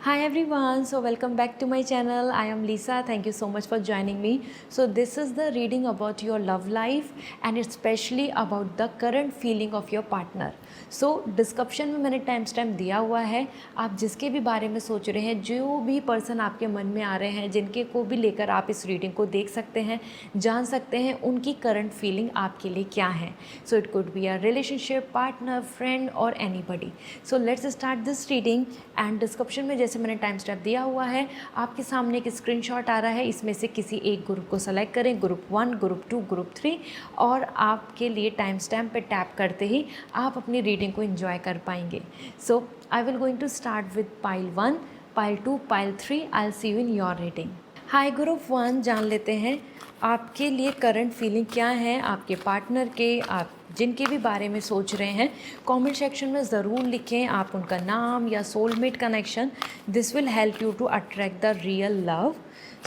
Hi everyone, so welcome back to my channel. I am Lisa. Thank you so much for joining me. So this is the reading about your love life and especially about the current feeling of your partner. So description में मैंने time stamp दिया हुआ है. आप जिसके भी बारे में सोच रहे हैं, जो भी पर्सन आपके मन में आ रहे हैं, जिनके को भी लेकर आप इस रीडिंग को देख सकते हैं, जान सकते हैं उनकी करंट फीलिंग आपके लिए क्या है. So it could be a relationship, partner, friend और anybody. So let's start this reading. And description में जैसे मैंने टाइम स्टैम्प दिया हुआ है, आपके सामने एक स्क्रीनशॉट आ रहा है. इसमें से किसी एक ग्रुप को सेलेक्ट करें, ग्रुप 1, ग्रुप 2, ग्रुप 3, और आपके लिए टाइम स्टैम्प पे टैप करते ही आप अपनी रीडिंग को एंजॉय कर पाएंगे. So I will going to start with pile 1, pile 2, pile 3. I will see you in your reading. Hi group 1, जान लेते हैं आपके लिए करंट फीलिंग क्या है आपके पार्टनर के. आप जिनके भी बारे में सोच रहे हैं, कमेंट सेक्शन में ज़रूर लिखें आप उनका नाम या soulmate connection. This will help you to attract the real love.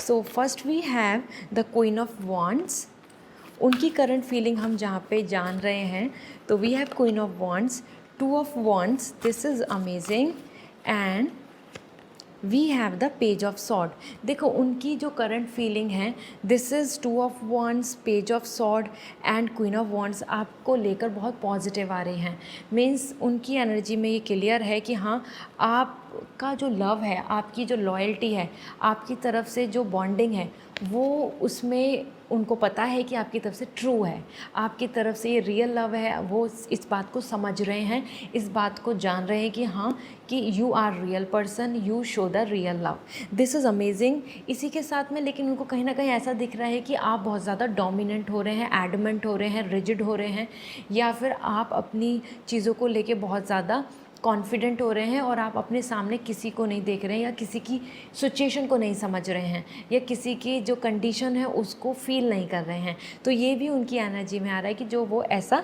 So first we have the queen of wands. उनकी करंट फीलिंग हम जहाँ पे जान रहे हैं, तो we have queen of wands, two of wands. This is amazing. And we have the page of sword. देखो उनकी जो करंट फीलिंग है, this is two of wands, page of sword and queen of wands. आपको लेकर बहुत positive आ रही हैं. Means उनकी एनर्जी में ये क्लियर है कि हाँ, आपका जो लव है, आपकी जो लॉयल्टी है, आपकी तरफ से जो बॉन्डिंग है, वो उसमें उनको पता है कि आपकी तरफ से ट्रू है, आपकी तरफ से ये रियल लव है. वो इस बात को समझ रहे हैं, इस बात को जान रहे हैं कि हाँ, कि you are real person, you show the real love. This is amazing. इसी के साथ में लेकिन उनको कहीं ना कहीं ऐसा दिख रहा है कि आप बहुत ज़्यादा डोमिनेंट हो रहे हैं, एडमेंट हो रहे हैं, रिजिड हो रहे हैं, या फिर आप अपनी चीज़ों को लेके बहुत ज़्यादा कॉन्फिडेंट हो रहे हैं और आप अपने सामने किसी को नहीं देख रहे हैं, या किसी की सिचुएशन को नहीं समझ रहे हैं, या किसी की जो कंडीशन है उसको फील नहीं कर रहे हैं. तो ये भी उनकी एनर्जी में आ रहा है कि जो वो ऐसा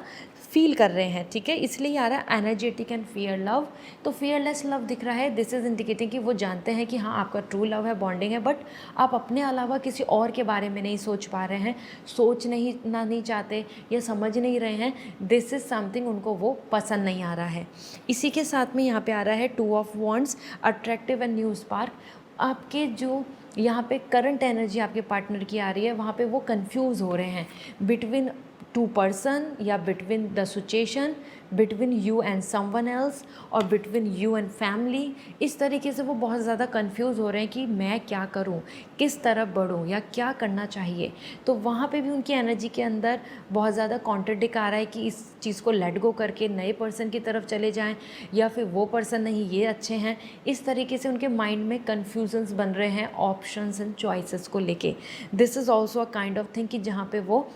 फील कर रहे हैं. ठीक है, इसलिए आ रहा है एनर्जेटिक एंड फियर लव. तो फियरलेस लव दिख रहा है. दिस इज़ इंडिकेटिंग कि वो जानते हैं कि हाँ, आपका ट्रू लव है, बॉन्डिंग है, बट आप अपने अलावा किसी और के बारे में नहीं सोच पा रहे हैं, सोच नहीं चाहते या समझ नहीं रहे हैं. दिस इज़ समथिंग उनको वो पसंद नहीं आ रहा है. इसी के साथ में यहाँ पे आ रहा है to of wands, attractive and new spark. आपके जो यहाँ पे करंट एनर्जी आपके पार्टनर की आ रही है, वहाँ पे वो कंफ्यूज हो रहे हैं बिटवीन टू पर्सन, या between the situation, between you and someone else, और बिटवीन यू एंड फैमिली. इस तरीके से वो बहुत ज़्यादा कंफ्यूज हो रहे हैं कि मैं क्या करूं, किस तरफ बढ़ूं, या क्या करना चाहिए. तो वहाँ पे भी उनकी एनर्जी के अंदर बहुत ज़्यादा कॉन्ट्रडिक्ट आ रहा है कि इस चीज़ को लेट गो करके नए पर्सन की तरफ चले जाएं, या फिर वो पर्सन नहीं, ये अच्छे हैं. इस तरीके से उनके माइंड में कन्फ्यूजन्स बन रहे हैं ऑप्शंस एंड चॉइसेस को लेके. This is also a kind of thing कि जहाँ पे वो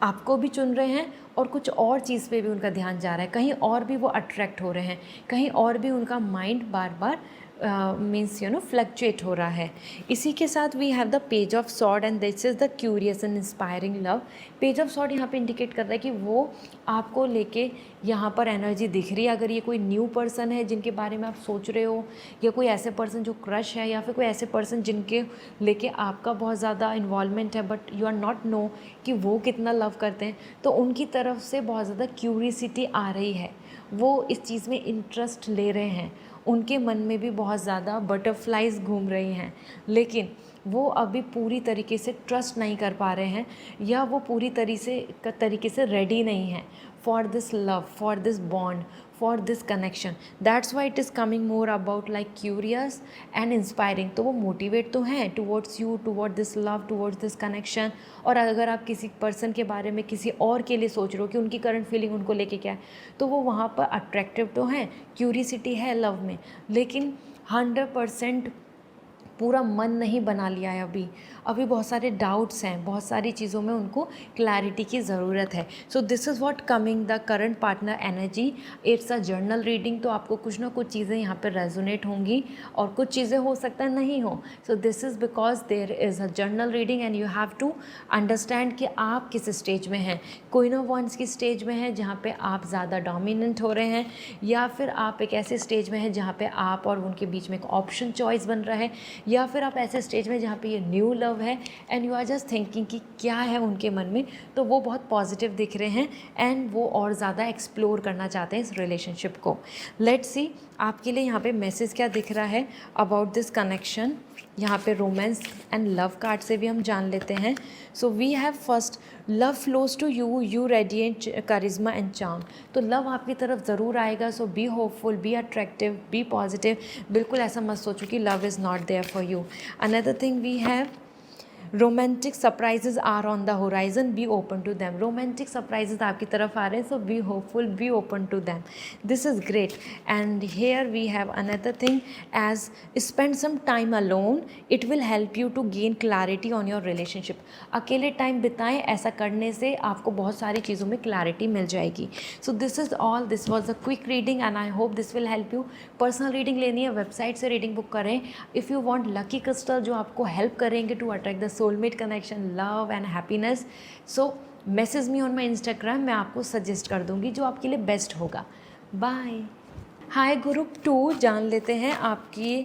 आपको भी चुन रहे हैं और कुछ और चीज़ पे भी उनका ध्यान जा रहा है, कहीं और भी वो अट्रैक्ट हो रहे हैं, कहीं और भी उनका माइंड बार बार मीन्स फ्लक्चुएट हो रहा है. इसी के साथ we have the page of sword and this is the curious and inspiring love. Page of sword यहाँ पे इंडिकेट कर रहा है कि वो आपको लेके यहाँ पर एनर्जी दिख रही है. अगर ये कोई न्यू पर्सन है जिनके बारे में आप सोच रहे हो, या कोई ऐसे पर्सन जो क्रश है, या फिर कोई ऐसे पर्सन जिनके लेके आपका बहुत ज़्यादा इन्वॉल्वमेंट है, but you are not know कि वो कितना लव करते हैं, तो उनकी तरफ से बहुत ज़्यादा क्यूरियसिटी आ रही है. वो इस चीज़ में इंटरेस्ट ले रहे हैं, उनके मन में भी बहुत ज़्यादा बटरफ्लाइज घूम रही हैं, लेकिन वो अभी पूरी तरीके से ट्रस्ट नहीं कर पा रहे हैं, या वो पूरी तरीके से रेडी नहीं है for this love, for this bond, for this connection. That's why it is coming more about like curious and inspiring. तो वो मोटिवेट तो हैं towards you, toward this love, towards this connection. और अगर आप किसी पर्सन के बारे में किसी और के लिए सोच रहे हो कि उनकी करंट फीलिंग उनको लेके क्या है, तो वो वहाँ पर अट्रैक्टिव तो हैं, क्यूरियसिटी है लव में, लेकिन 100% पूरा मन नहीं बना लिया है. अभी बहुत सारे डाउट्स हैं, बहुत सारी चीज़ों में उनको क्लैरिटी की ज़रूरत है. सो this is what coming the current partner energy. It's a journal reading, तो आपको कुछ ना कुछ चीज़ें यहाँ पर रेजोनेट होंगी और कुछ चीज़ें हो सकता है नहीं हो. So this is because there is a journal reading and you have to understand कि आप किस स्टेज में हैं. क्वीन ऑफ वॉन्ड्स की स्टेज में है जहाँ पे आप ज़्यादा डोमिनेंट हो रहे हैं, या फिर आप एक ऐसे स्टेज में हैं जहाँ पे आप और उनके बीच में एक ऑप्शन चॉइस बन रहा है, या फिर आप ऐसे स्टेज में जहाँ पे ये न्यू लव लव है and you are just thinking कि क्या है उनके मन में, तो वो बहुत पॉजिटिव दिख रहे हैं एंड वो और ज़्यादा एक्सप्लोर करना चाहते हैं इस रिलेशनशिप को। लेट्स सी आपके लिए यहाँ पे मैसेज क्या दिख रहा है अबाउट दिस कनेक्शन। यहाँ पे रोमांस एंड लव कार्ड से भी हम जान लेते हैं। So we have first love flows to you, you radiant charisma and charm. तो लव आपकी तरफ ज़रूर आएगा। So be hopeful, be attractive, be positive. बिल्कुल ऐसा मत सोचो कि love is not there for you. Another thing we have romantic surprises are on the horizon, be open to them. Romantic surprises आपकी तरफ आ रहे हैं, so be hopeful, be open to them. This is great. And here we have another thing as spend some time alone, it will help you to gain clarity on your relationship. अकेले time बिताएं, ऐसा करने से आपको बहुत सारी चीज़ों में क्लैरिटी मिल जाएगी। So this is all, this was a quick reading and I hope this will help you. Personal reading लेनी है, वेबसाइट से रीडिंग बुक करें। If you want lucky crystal जो आपको हेल्प करेंगे to attract the soulmate connection, love and happiness, so message me on my Instagram, मैं आपको suggest कर दूंगी जो आपके लिए बेस्ट होगा। बाय। हाय ग्रुप 2, जान लेते हैं आपकी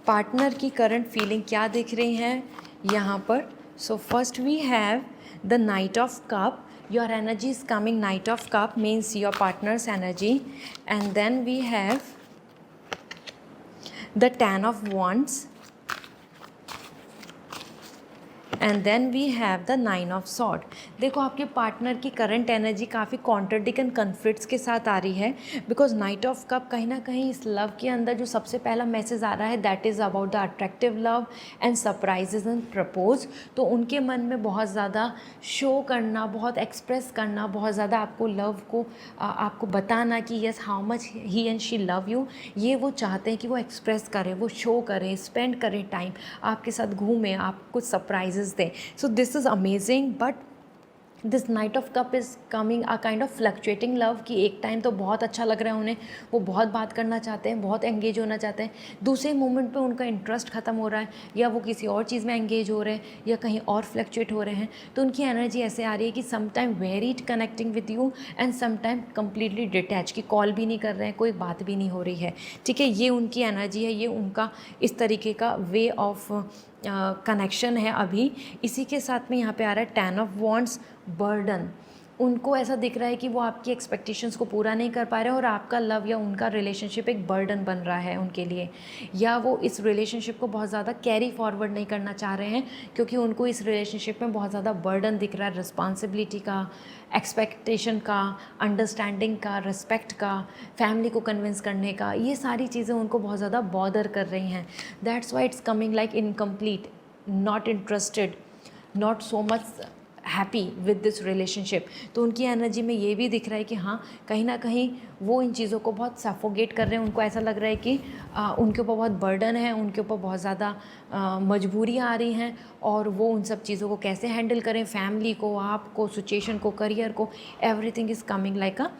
पार्टनर की करंट फीलिंग क्या दिख रही हैं यहाँ पर। So first we have the knight of cup, your energy is coming, knight of cup means your partner's energy. And then we have the 10 of wands, and then we have the 9 of sword. देखो आपके partner की current energy काफ़ी contradict and conflicts के साथ आ रही है, because night of cup कहीं ना कहीं इस लव के अंदर जो सबसे पहला मैसेज आ रहा है that is about the attractive love and surprises and propose. तो उनके मन में बहुत ज़्यादा शो करना, बहुत एक्सप्रेस करना, बहुत ज़्यादा आपको लव को आपको बताना कि yes how much he and she love you, ये वो चाहते हैं कि वो एक्सप्रेस करें, वो शो करें, स्पेंड करें टाइम, आपके साथ घूमें, आप कुछ सरप्राइजेस दें। सो this is amazing, but this night of cup is coming a kind of fluctuating love, कि एक टाइम तो बहुत अच्छा लग रहा है उन्हें, वो बहुत बात करना चाहते हैं, बहुत एंगेज होना चाहते हैं, दूसरे मोमेंट पे उनका इंटरेस्ट ख़त्म हो रहा है, या वो किसी और चीज़ में एंगेज हो रहे हैं, या कहीं और फ्लक्चुएट हो रहे हैं। तो उनकी एनर्जी ऐसे आ रही है कि some time very connecting with you and some time completely detach, की कॉल भी नहीं कर रहे हैं, कोई बात भी नहीं हो रही है। ठीक है, ये उनकी एनर्जी है, ये उनका इस तरीके का वे ऑफ कनेक्शन है अभी। इसी के साथ में यहाँ पे आ रहा है 10 ऑफ वॉन्ड्स, बर्डन। उनको ऐसा दिख रहा है कि वो आपकी एक्सपेक्टेशंस को पूरा नहीं कर पा रहे हैं और आपका लव या उनका रिलेशनशिप एक बर्डन बन रहा है उनके लिए, या वो इस रिलेशनशिप को बहुत ज़्यादा कैरी फॉरवर्ड नहीं करना चाह रहे हैं, क्योंकि उनको इस रिलेशनशिप में बहुत ज़्यादा बर्डन दिख रहा है, रिस्पॉन्सिबिलिटी का, एक्सपेक्टेशन का, अंडरस्टैंडिंग का, रिस्पेक्ट का, फैमिली को कन्विंस करने का। ये सारी चीज़ें उनको बहुत ज़्यादा बॉदर कर रही हैं। That's why it's coming like incomplete, not interested, not so much happy with this relationship. तो उनकी एनर्जी में ये भी दिख रहा है कि हाँ, कहीं ना कहीं वो इन चीज़ों को बहुत सफोगेट कर रहे हैं। उनको ऐसा लग रहा है कि उनके ऊपर बहुत बर्डन है, उनके ऊपर बहुत ज़्यादा मजबूरियाँ आ रही हैं, और वो उन सब चीज़ों को कैसे हैंडल करें, फैमिली को, आपको, सिचुएशन को, करियर को, everything is coming like a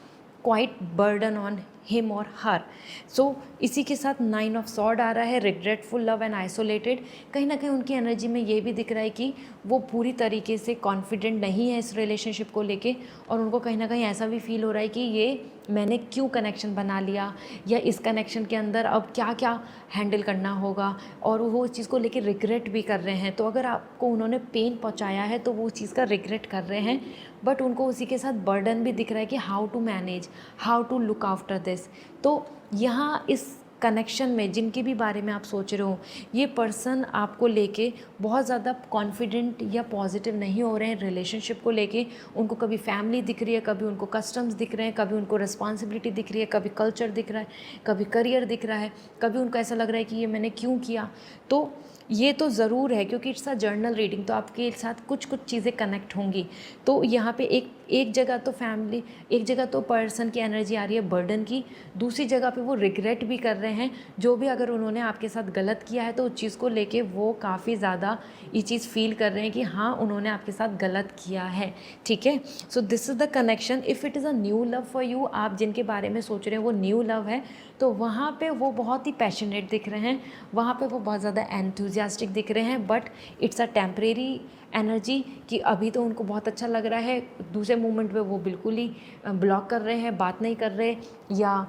quite burden on him और हर। सो इसी के साथ 9 ऑफ सॉर्ड आ रहा है, रिग्रेटफुल लव एंड आइसोलेटेड। कहीं ना कहीं उनकी एनर्जी में ये भी दिख रहा है कि वो पूरी तरीके से कॉन्फिडेंट नहीं है इस रिलेशनशिप को लेके, और उनको कहीं ना कहीं ऐसा भी फील हो रहा है कि ये मैंने क्यों कनेक्शन बना लिया, या इस कनेक्शन के अंदर अब क्या क्या हैंडल करना होगा, और वो उस चीज़ को लेके रिग्रेट भी कर रहे हैं। तो अगर आपको उन्होंने पेन पहुंचाया है तो वो उस चीज़ का रिग्रेट कर रहे हैं, बट उनको उसी के साथ बर्डन भी दिख रहा है कि how to manage, how to look after this. तो यहाँ इस कनेक्शन में जिनके भी बारे में आप सोच रहे हो, ये पर्सन आपको लेके बहुत ज़्यादा कॉन्फिडेंट या पॉजिटिव नहीं हो रहे हैं रिलेशनशिप को लेके। उनको कभी फैमिली दिख रही है, कभी उनको कस्टम्स दिख रहे हैं, कभी उनको रिस्पॉन्सिबिलिटी दिख रही है, कभी कल्चर दिख रहा है, कभी करियर दिख रहा है, कभी उनको ऐसा लग रहा है कि ये मैंने क्यों किया। तो ये तो ज़रूर है, क्योंकि इट्स अ जर्नल रीडिंग, तो आपके साथ कुछ कुछ चीज़ें कनेक्ट होंगी। तो यहाँ पे एक जगह तो फैमिली, एक जगह तो पर्सन की एनर्जी आ रही है बर्डन की, दूसरी जगह पे वो रिग्रेट भी कर रहे हैं, जो भी अगर उन्होंने आपके साथ गलत किया है तो उस चीज़ को लेके वो काफ़ी ज़्यादा ये चीज़ फील कर रहे हैं कि हाँ, उन्होंने आपके साथ गलत किया है। ठीक है, सो this is the connection. If it is a new love for you, आप जिनके बारे में सोच रहे हैं वो न्यू लव है, तो वहाँ पे वो बहुत ही पैशनेट दिख रहे हैं, वहाँ पे वो बहुत ज़्यादा एंथुजियास्टिक दिख रहे हैं, but it's a temporary energy, कि अभी तो उनको बहुत अच्छा लग रहा है, दूसरे मोमेंट पे वो बिल्कुल ही ब्लॉक कर रहे हैं, बात नहीं कर रहे, या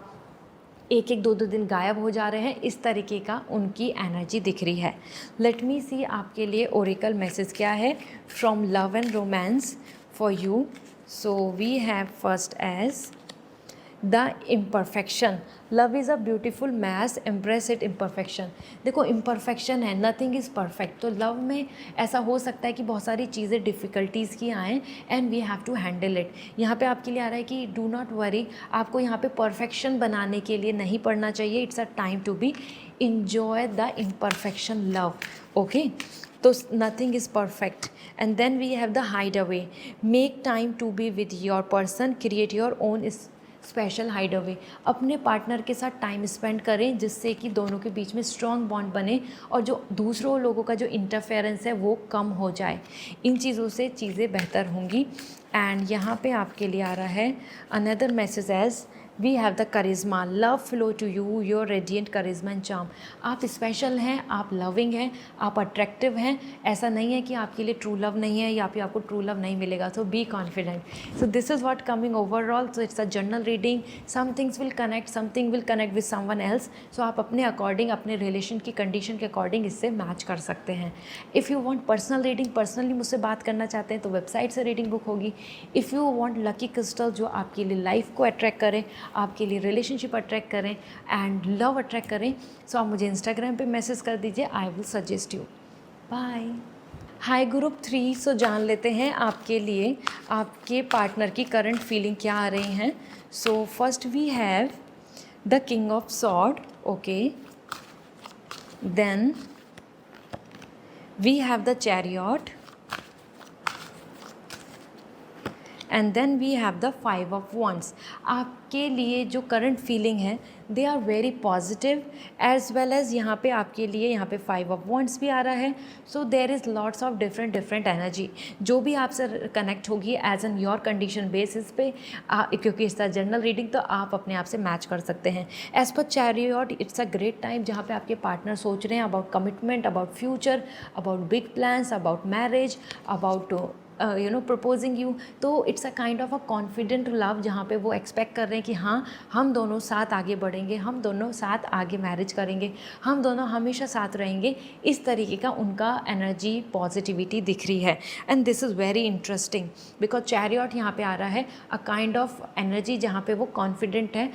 एक एक दो दो दिन गायब हो जा रहे हैं, इस तरीके का उनकी एनर्जी दिख रही है। लेट मी सी आपके लिए ओरेकल मैसेज क्या है from love and romance for you. So we have first as the imperfection. Love is a beautiful mess, embrace it imperfection. देखो इम्परफेक्शन है, नथिंग इज़ परफेक्ट। तो लव में ऐसा हो सकता है कि बहुत सारी चीज़ें डिफ़िकल्टीज़ की आएँ and we have to handle it. यहाँ पे आपके लिए आ रहा है कि डू नॉट वरी, आपको यहाँ पे परफेक्शन बनाने के लिए नहीं पढ़ना चाहिए। It's a time to be enjoy the imperfection love, okay? तो nothing is perfect. And then we have the hideaway. Make time to be with your person, create your own special hideaway. अपने partner के साथ time spend करें जिससे कि दोनों के बीच में स्ट्रॉन्ग बॉन्ड बने और जो दूसरों लोगों का जो इंटरफेरेंस है वो कम हो जाए। इन चीज़ों से चीज़ें बेहतर होंगी। एंड यहाँ पे आपके लिए आ रहा है another message as we have the charisma, love flow to you, your radiant charisma and charm. आप स्पेशल हैं, आप लविंग हैं, आप अट्रैक्टिव हैं। ऐसा नहीं है कि आपके लिए ट्रू लव नहीं है या फिर आपको ट्रू लव नहीं मिलेगा। So be confident. So this is what coming overall. So it's a general reading, some things will connect, something will connect with someone else. So आप अपने अकॉर्डिंग, अपने रिलेशन की कंडीशन के अकॉर्डिंग इससे match कर सकते हैं। If you want personal reading, personally मुझसे बात करना चाहते हैं तो वेबसाइट से रीडिंग बुक होगी। If you want lucky crystal जो आपके लिए लाइफ को अट्रैक्ट करें, आपके लिए रिलेशनशिप अट्रैक्ट करें एंड लव अट्रैक्ट करें, सो आप मुझे इंस्टाग्राम पे मैसेज कर दीजिए, I will suggest you. Bye. Hi group 3। So जान लेते हैं आपके लिए आपके पार्टनर की करंट फीलिंग क्या आ रही हैं। So first we have the king of sword, okay, then we have the chariot and then we have the 5 of wands. आपके लिए जो करंट फीलिंग है they are very positive as well as यहाँ पे आपके लिए यहाँ पे 5 ऑफ वंड्स भी आ रहा है। So there is lots of different energy जो भी आपसे कनेक्ट होगी as an your condition basis पे, क्योंकि इस तरह जनरल रीडिंग तो आप अपने आप से मैच कर सकते हैं। As per chariot it's a great time जहाँ पे आपके पार्टनर सोच रहे हैं about commitment, about future, about big plans, about marriage, about proposing you. तो it's a kind of a confident love जहाँ पे वो एक्सपेक्ट कर रहे हैं कि हाँ हम दोनों साथ आगे बढ़ेंगे, हम दोनों साथ आगे मैरिज करेंगे, हम दोनों हमेशा साथ रहेंगे। इस तरीके का उनका एनर्जी पॉजिटिविटी दिख रही है and this is very interesting because chariot यहाँ पे आ रहा है अ काइंड ऑफ एनर्जी जहाँ पे वो कॉन्फिडेंट है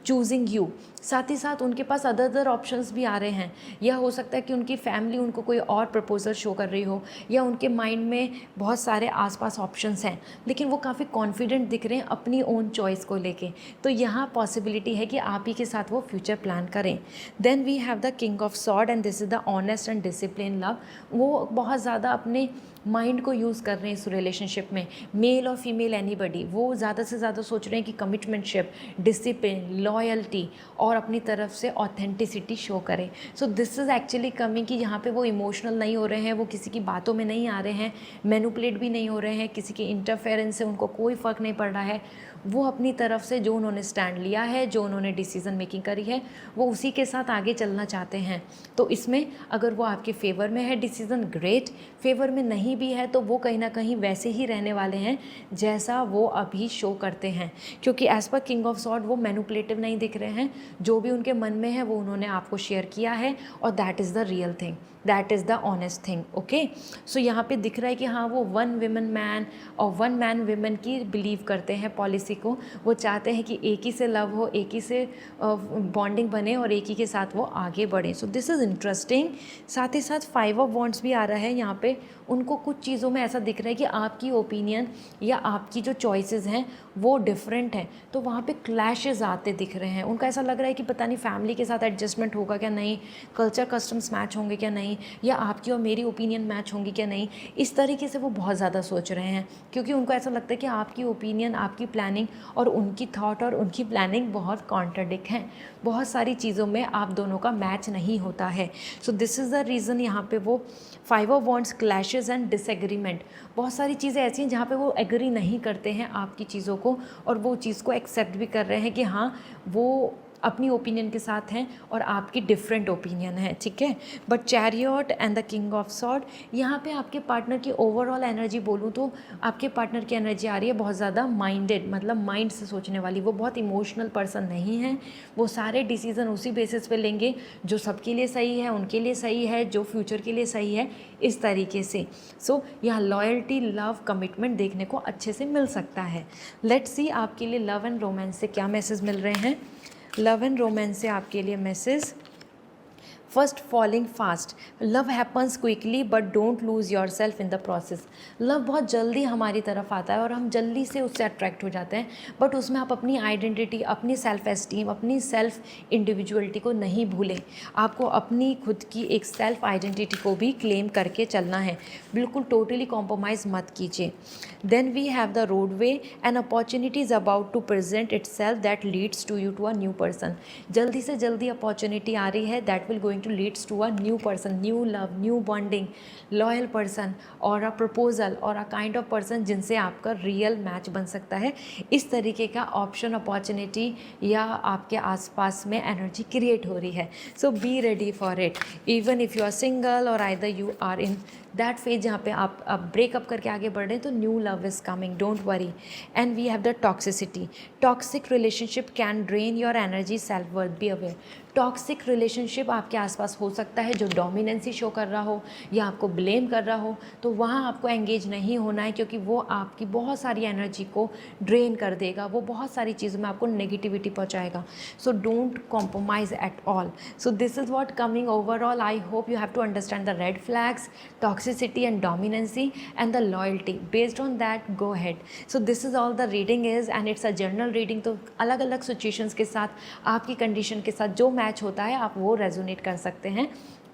चूजिंग यू। साथ ही साथ उनके पास अदर ऑप्शंस भी आ रहे हैं। यह हो सकता है कि उनकी फैमिली उनको कोई और प्रपोजल शो कर रही हो या उनके माइंड में बहुत सारे आसपास ऑप्शंस हैं लेकिन वो काफ़ी कॉन्फिडेंट दिख रहे हैं अपनी ओन चॉइस को लेके। तो यहाँ पॉसिबिलिटी है कि आप ही के साथ वो फ्यूचर प्लान करें। Then we have the king of sword and this is the honest and discipline love. वो बहुत ज़्यादा अपने माइंड को यूज़ कर रहे हैं इस रिलेशनशिप में, मेल और फीमेल एनीबडी। वो ज़्यादा से ज़्यादा सोच रहे हैं कि कमिटमेंटशिप, डिसिप्लिन, लॉयल्टी और अपनी तरफ से ऑथेंटिसिटी शो करें। सो दिस इज़ एक्चुअली कमिंग कि यहाँ पे वो इमोशनल नहीं हो रहे हैं, वो किसी की बातों में नहीं आ रहे हैं, मैनिपुलेट भी नहीं हो रहे हैं, किसी के इंटरफेरेंस से उनको कोई फ़र्क नहीं पड़ रहा है। वो अपनी तरफ से जो उन्होंने स्टैंड लिया है, जो उन्होंने डिसीज़न मेकिंग करी है, वो उसी के साथ आगे चलना चाहते हैं। तो इसमें अगर वो आपके फेवर में है डिसीज़न, ग्रेट। फेवर में नहीं भी है तो वो कहीं ना कहीं वैसे ही रहने वाले हैं जैसा वो अभी शो करते हैं, क्योंकि as per king of sword वो मैनिपुलेटिव नहीं दिख रहे हैं। जो भी उनके मन में है वो उन्होंने आपको शेयर किया है और that is the real thing, that is the honest thing, okay. So यहाँ पे दिख रहा है कि हाँ वो वन विमेन मैन और वन मैन विमेन की बिलीव करते हैं पॉलिसी को। वो चाहते हैं कि एक ही से लव हो, एक ही से बॉन्डिंग बने और एक ही के साथ वो आगे बढ़ें। सो दिस इज़ इंटरेस्टिंग। साथ ही साथ 5 ऑफ वॉन्ड्स भी आ रहा है यहाँ पे। उनको कुछ चीज़ों में ऐसा दिख रहा है कि आपकी ओपिनियन या आपकी जो चॉइसेस हैं वो डिफरेंट हैं, तो वहाँ पे क्लैशेस आते दिख रहे हैं। उनका ऐसा लग रहा है कि पता नहीं फैमिली के साथ एडजस्टमेंट होगा क्या नहीं, कल्चर कस्टम्स मैच होंगे क्या नहीं, या आपकी और मेरी ओपिनियन मैच होंगी क्या नहीं। इस तरीके से वो बहुत ज़्यादा सोच रहे हैं क्योंकि उनको ऐसा लगता है कि आपकी ओपिनियन, आपकी प्लानिंग और उनकी थॉट और उनकी प्लानिंग बहुत कॉन्ट्राडिक्ट हैं। बहुत सारी चीज़ों में आप दोनों का मैच नहीं होता है। सो दिस इज़ द रीज़न यहाँ पे वो 5 of wands, clashes and disagreement. बहुत सारी चीज़ें ऐसी हैं जहाँ पे वो एग्री नहीं करते हैं आपकी चीज़ों को और वो चीज़ को एक्सेप्ट भी कर रहे हैं कि हाँ वो अपनी ओपिनियन के साथ हैं और आपकी डिफरेंट ओपिनियन है, ठीक है। But chariot and the king of sword, यहाँ पे आपके पार्टनर की ओवरऑल एनर्जी बोलूँ तो आपके पार्टनर की एनर्जी आ रही है बहुत ज़्यादा माइंडेड, मतलब माइंड से सोचने वाली। वो बहुत इमोशनल पर्सन नहीं है, वो सारे डिसीज़न उसी बेसिस पे लेंगे जो सबके लिए सही है, उनके लिए सही है, जो फ्यूचर के लिए सही है, इस तरीके से। सो यहाँ लॉयल्टी, लव, कमिटमेंट देखने को अच्छे से मिल सकता है। लेट्स सी आपके लिए लव एंड रोमांस से क्या मैसेज मिल रहे हैं। लव एंड रोमांस से आपके लिए message, first falling fast, love happens quickly but don't lose your self in the process. Love बहुत जल्दी हमारी तरफ आता है और हम जल्दी से उससे अट्रैक्ट हो जाते हैं, बट उसमें आप अपनी आइडेंटिटी, अपनी सेल्फ एस्टीम, अपनी सेल्फ इंडिविजुअलिटी को नहीं भूलें। आपको अपनी खुद की एक सेल्फ आइडेंटिटी को भी क्लेम करके चलना है, बिल्कुल टोटली कॉम्प्रोमाइज़ मत कीजिए। Then we have the road way, an opportunity is about to present itself that leads to you to a new person. जल्दी से जल्दी अपॉर्चुनिटी आ रही है that will going to leads to a new person, new love, new bonding, loyal person और a proposal और a kind of person जिनसे आपका रियल मैच बन सकता है। इस तरीके का ऑप्शन, अपॉर्चुनिटी या आपके आसपास में एनर्जी क्रिएट हो रही है। So be ready for it, even if you are single और either you are in that phase जहाँ पे आप ब्रेकअप करके आगे बढ़ रहे हैं, तो new love is coming, don't worry. And we have the toxicity, toxic relationship can drain your energy, self worth, be aware. Toxic relationship आपके आसपास हो सकता है जो डोमिनेंसी शो कर रहा हो या आपको ब्लेम कर रहा हो, तो वहाँ आपको एंगेज नहीं होना है, क्योंकि वो आपकी बहुत सारी एनर्जी को ड्रेन कर देगा, वो बहुत सारी चीज़ों में आपको नेगेटिविटी पहुँचाएगा। So don't compromise at all. So this is what coming overall. I hope you have to understand the red flags, toxicity and dominancy, and the loyalty. Based on that, go ahead. So this is all the reading is, and it's a general reading. तो अलग अलग situations के साथ, आपकी condition के साथ जो match होता है आप वो रेजोनेट कर सकते हैं।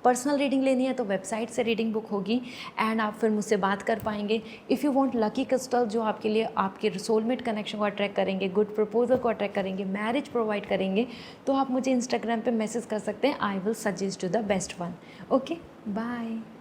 पर्सनल रीडिंग लेनी है तो वेबसाइट से रीडिंग बुक होगी एंड आप फिर मुझसे बात कर पाएंगे। If you want lucky crystal जो आपके लिए आपके सोलमेट कनेक्शन को अट्रैक्ट करेंगे, गुड प्रपोजल को अट्रैक्ट करेंगे, मैरिज प्रोवाइड करेंगे, तो आप मुझे इंस्टाग्राम पे मैसेज कर सकते हैं। I will suggest to the best one. Okay, bye.